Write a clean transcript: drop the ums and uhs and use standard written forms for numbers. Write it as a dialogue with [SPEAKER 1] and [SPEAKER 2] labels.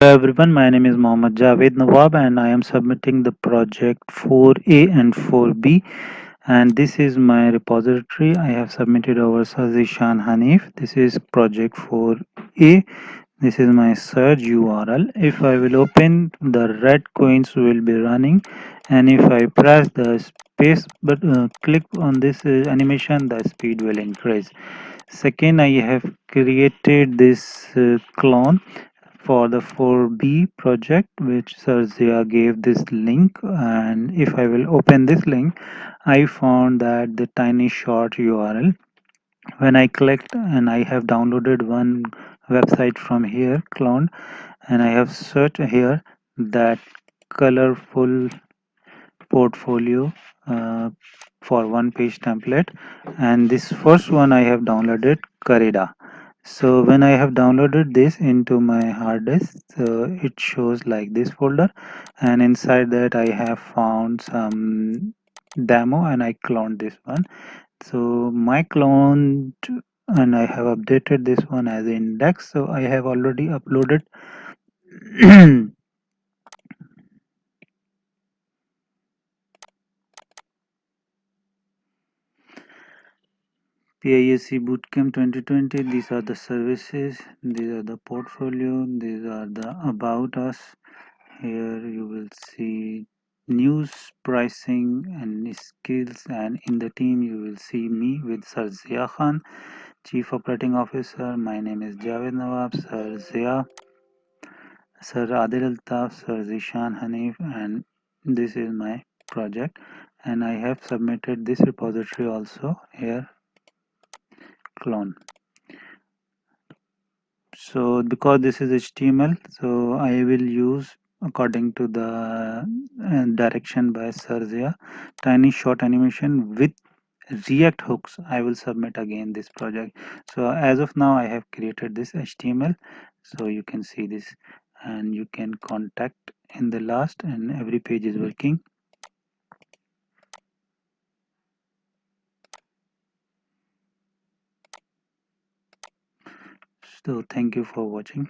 [SPEAKER 1] Hello everyone, my name is Javaid Nawab and I am submitting the project 4A and 4B, and this is my repository. I have submitted over Sazishan Hanif. This is project 4A. This is my search URL. If I will open, the red coins will be running, and if I press the space but click on this animation, the speed will increase. Second, I have created this clone for the 4B project, which Sarzia gave this link, and if I will open this link, I found that the tiny short URL. When I clicked, and I have downloaded one website from here cloned, and I have searched here that colorful portfolio uh, for one page template, and this first one I have downloaded Carida. So when I have downloaded this into my hard disk, so it shows like this folder, and inside that I have found some demo and I cloned this one. So my cloned, and I have updated this one as index. So I have already uploaded PIAIC Bootcamp 2020. These are the services, these are the portfolio, these are the about us. Here you will see news, pricing, and skills, and in the team you will see me with Sir Zia Khan, Chief Operating Officer. My name is Javaid Nawab, Sir Zia, Sir Adil Altaf, Sir Zishan Hanif, and this is my project. And I have submitted this repository also here, clone. So because this is HTML, so I will use according to the direction by Sarzia, tiny short animation with React hooks. I will submit again this project. So as of now, I have created this HTML. So you can see this, and you can contact in the last, and every page is working. So thank you for watching.